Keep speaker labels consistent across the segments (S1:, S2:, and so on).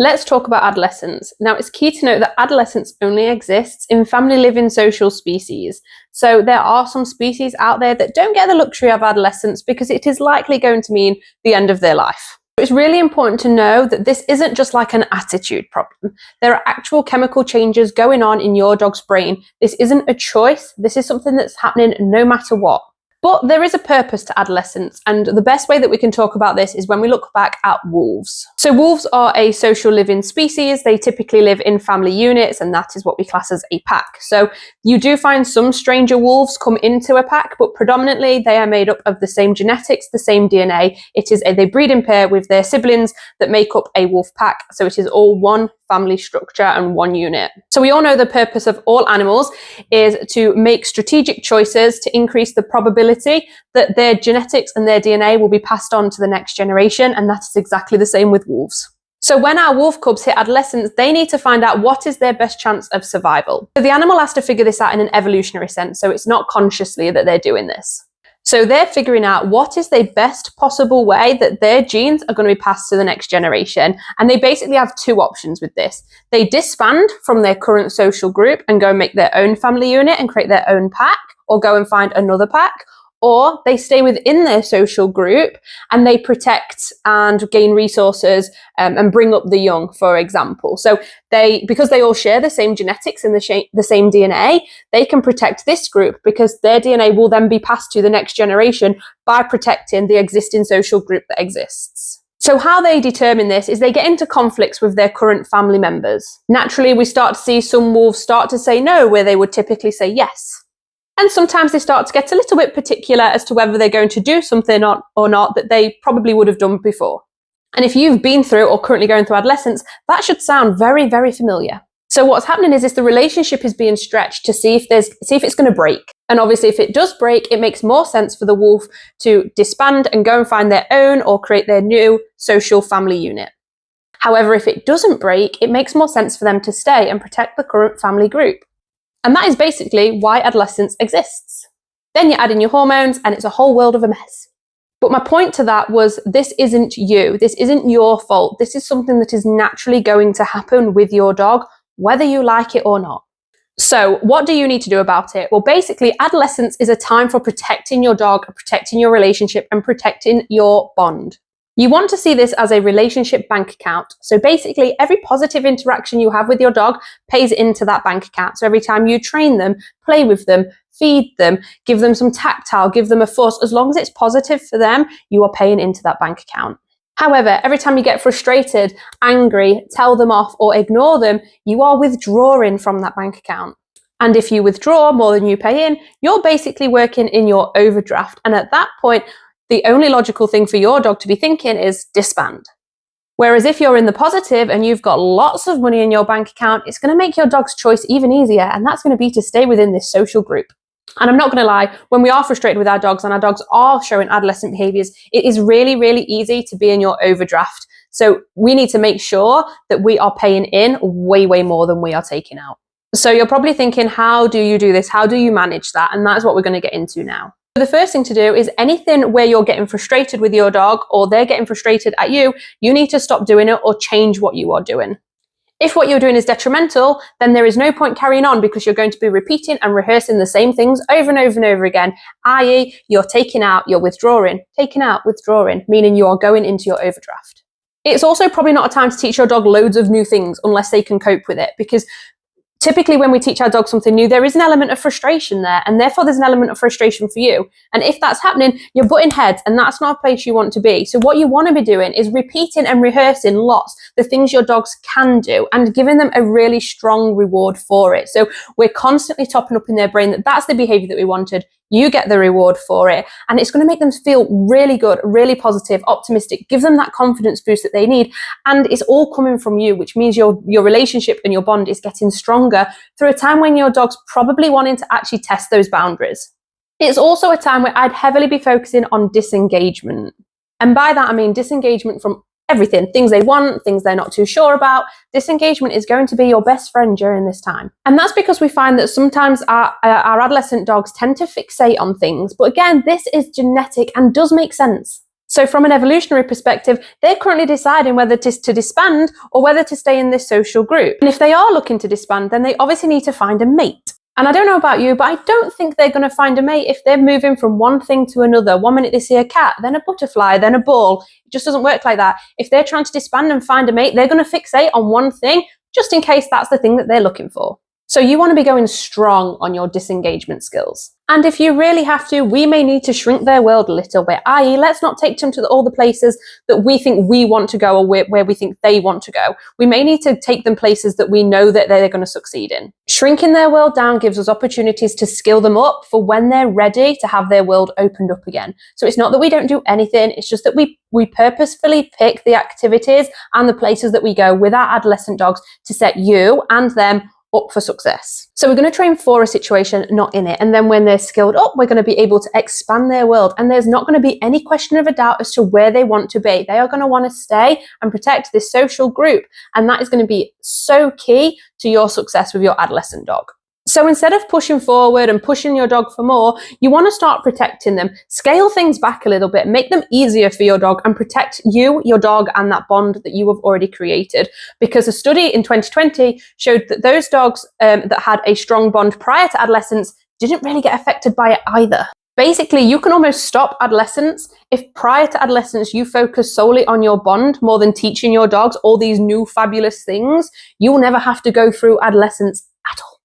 S1: Let's talk about adolescence. Now, it's key to note that adolescence only exists in family-living social species. So there are some species out there that don't get the luxury of adolescence because it is likely going to mean the end of their life. It's really important to know that this isn't just like an attitude problem. There are actual chemical changes going on in your dog's brain. This isn't a choice. This is something that's happening no matter what. But there is a purpose to adolescence, and the best way that we can talk about this is when we look back at wolves. So wolves are a social living species. They typically live in family units, and that is what we class as a pack. So you do find some stranger wolves come into a pack, but predominantly they are made up of the same genetics, the same DNA. They breed in pair with their siblings that make up a wolf pack. So it is all one family structure and one unit. So we all know the purpose of all animals is to make strategic choices to increase the probability that their genetics and their DNA will be passed on to the next generation, and that is exactly the same with wolves. So when our wolf cubs hit adolescence, they need to find out what is their best chance of survival. So the animal has to figure this out in an evolutionary sense, so it's not consciously that they're doing this. So they're figuring out what is the best possible way that their genes are going to be passed to the next generation. And they basically have two options with this. They disband from their current social group and go and make their own family unit and create their own pack, or go and find another pack. Or they stay within their social group and they protect and gain resources and bring up the young, for example. So because they all share the same genetics and the same DNA, they can protect this group because their DNA will then be passed to the next generation by protecting the existing social group that exists. So how they determine this is they get into conflicts with their current family members. Naturally, we start to see some wolves start to say no, where they would typically say yes. And sometimes they start to get a little bit particular as to whether they're going to do something or not that they probably would have done before. And if you've been through or currently going through adolescence, that should sound very, very familiar. So what's happening is the relationship is being stretched to see if it's going to break. And obviously, if it does break, it makes more sense for the wolf to disband and go and find their own or create their new social family unit. However, if it doesn't break, it makes more sense for them to stay and protect the current family group. And that is basically why adolescence exists. Then you add in your hormones and it's a whole world of a mess. But my point to that was, this isn't you. This isn't your fault. This is something that is naturally going to happen with your dog, whether you like it or not. So what do you need to do about it? Well, basically, adolescence is a time for protecting your dog, protecting your relationship, and protecting your bond. You want to see this as a relationship bank account. So basically, every positive interaction you have with your dog pays into that bank account. So every time you train them, play with them, feed them, give them some tactile, give them a fuss, as long as it's positive for them, you are paying into that bank account. However, every time you get frustrated, angry, tell them off, or ignore them, you are withdrawing from that bank account. And if you withdraw more than you pay in, you're basically working in your overdraft. And at that point, the only logical thing for your dog to be thinking is disband. Whereas if you're in the positive and you've got lots of money in your bank account, it's going to make your dog's choice even easier, and that's going to be to stay within this social group. And I'm not going to lie, when we are frustrated with our dogs and our dogs are showing adolescent behaviors, it is really, really easy to be in your overdraft. So we need to make sure that we are paying in way, way more than we are taking out. So you're probably thinking, how do you do this? How do you manage that? And that's what we're going to get into now. The first thing to do is anything where you're getting frustrated with your dog or they're getting frustrated at you, you need to stop doing it or change what you are doing. If what you're doing is detrimental, then there is no point carrying on because you're going to be repeating and rehearsing the same things over and over and over again, i.e. you're taking out, you're withdrawing, taking out, withdrawing, meaning you are going into your overdraft. It's also probably not a time to teach your dog loads of new things unless they can cope with it, because typically when we teach our dog something new, there is an element of frustration there, and therefore there's an element of frustration for you. And if that's happening, you're butting heads, and that's not a place you want to be. So what you want to be doing is repeating and rehearsing lots the things your dogs can do and giving them a really strong reward for it. So we're constantly topping up in their brain that that's the behavior that we wanted. You get the reward for it, and it's going to make them feel really good, really positive, optimistic, give them that confidence boost that they need. And it's all coming from you, which means your relationship and your bond is getting stronger through a time when your dog's probably wanting to actually test those boundaries. It's also a time where I'd heavily be focusing on disengagement. And by that, I mean disengagement from everything, things they want, things they're not too sure about. Disengagement is going to be your best friend during this time. And that's because we find that sometimes our adolescent dogs tend to fixate on things. But again, this is genetic and does make sense. So from an evolutionary perspective, they're currently deciding whether to disband or whether to stay in this social group. And if they are looking to disband, then they obviously need to find a mate. And I don't know about you, but I don't think they're going to find a mate if they're moving from one thing to another. One minute they see a cat, then a butterfly, then a ball. It just doesn't work like that. If they're trying to disband and find a mate, they're going to fixate on one thing, just in case that's the thing that they're looking for. So you want to be going strong on your disengagement skills. And if you really have to, we may need to shrink their world a little bit, i.e. let's not take them to all the places that we think we want to go or where we think they want to go. We may need to take them places that we know that they're going to succeed in. Shrinking their world down gives us opportunities to skill them up for when they're ready to have their world opened up again. So it's not that we don't do anything, it's just that we purposefully pick the activities and the places that we go with our adolescent dogs to set you and them up for success. So we're going to train for a situation, not in it. And then when they're skilled up, we're going to be able to expand their world. And there's not going to be any question of a doubt as to where they want to be. They are going to want to stay and protect this social group. And that is going to be so key to your success with your adolescent dog. So instead of pushing forward and pushing your dog for more, you want to start protecting them. Scale things back a little bit, make them easier for your dog and protect you, your dog, and that bond that you have already created. Because a study in 2020 showed that those dogs that had a strong bond prior to adolescence didn't really get affected by it either. Basically, you can almost stop adolescence if prior to adolescence you focus solely on your bond more than teaching your dogs all these new fabulous things. You'll never have to go through adolescence at all.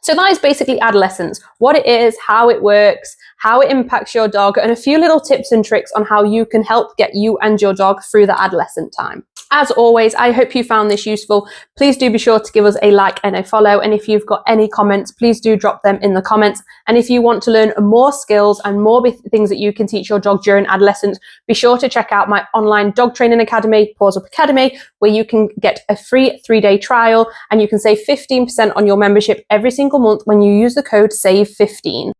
S1: So that is basically adolescence, what it is, how it works, how it impacts your dog, and a few little tips and tricks on how you can help get you and your dog through the adolescent time. As always, I hope you found this useful. Please do be sure to give us a like and a follow. And if you've got any comments, please do drop them in the comments. And if you want to learn more skills and more things that you can teach your dog during adolescence, be sure to check out my online dog training academy, Paws Up Academy, where you can get a free 3-day trial and you can save 15% on your membership every single month when you use the code SAVE15.